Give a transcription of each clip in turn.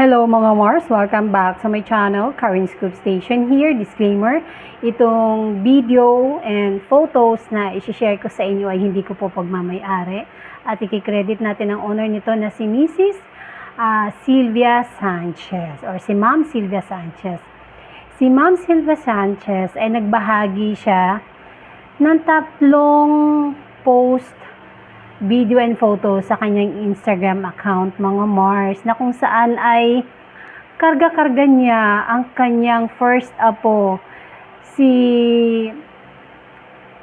Hello mga Mars! Welcome back sa my channel, Karen Scoop Station here. Disclaimer, itong video and photos na isi-share ko sa inyo ay hindi ko po pagmamay-ari. At i-credit natin ang owner nito na si Mrs. Sylvia Sanchez or si Ma'am Sylvia Sanchez. Si Ma'am Sylvia Sanchez ay nagbahagi siya ng 3 post, video and photo sa kanyang Instagram account mga Mars, na kung saan ay karga-karga niya ang kanyang first apo, si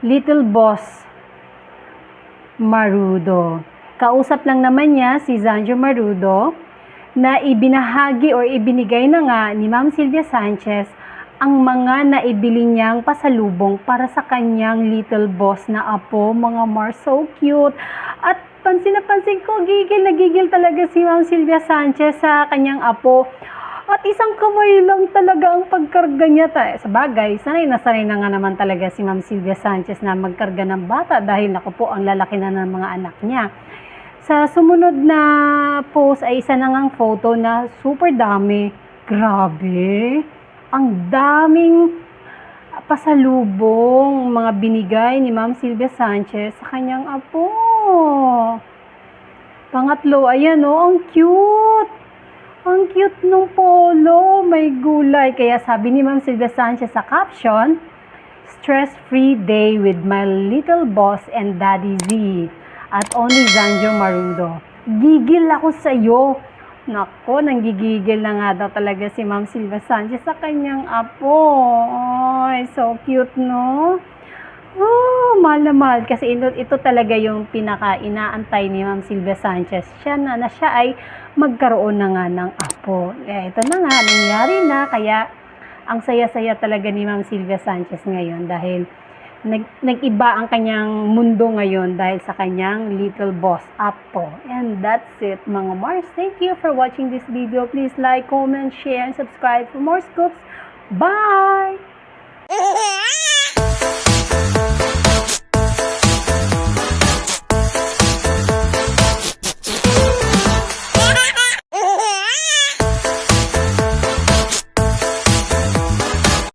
Little Boss Marudo. Kausap lang naman niya si Zanjo Marudo na ibinahagi or ibinigay na nga ni Ma'am Sylvia Sanchez ang mga naibili niyang pasalubong para sa kanyang little boss na apo, mga Mars. So cute. At pansin na pansin ko, gigil na gigil talaga si Ma'am Sylvia Sanchez sa kanyang apo. At isang kamay lang talaga ang pagkarga niya. Sa bagay, sanay na nga naman talaga si Ma'am Sylvia Sanchez na magkarga ng bata dahil naku po, ang lalaki na ng mga anak niya. Sa sumunod na post ay isa na ngang photo na super dami. Grabe! Ang daming pasalubong, mga binigay ni Ma'am Sylvia Sanchez sa kanyang apo. Pangatlo, ayan o, ang cute! Ang cute nung polo, may gulay. Kaya sabi ni Ma'am Sylvia Sanchez sa caption, "Stress-free day with my little boss and Daddy Z at only Zanjo Marudo." Gigil ako sa iyo. Nako, nanggigigil na nga daw talaga si Ma'am Sylvia Sanchez sa kanyang apo. Ay, so cute, no? Oh, mahal na mahal. Kasi ito talaga yung pinaka-inaantay ni Ma'am Sylvia Sanchez. Siya ay magkaroon na nga ng apo. Ito na nga, nangyari na. Kaya, ang saya-saya talaga ni Ma'am Sylvia Sanchez ngayon dahil nag-iba ang kanyang mundo ngayon dahil sa kanyang little boss apo. And that's it mga Mars. Thank you for watching this video. Please like, comment, share, and subscribe for more scoops. Bye!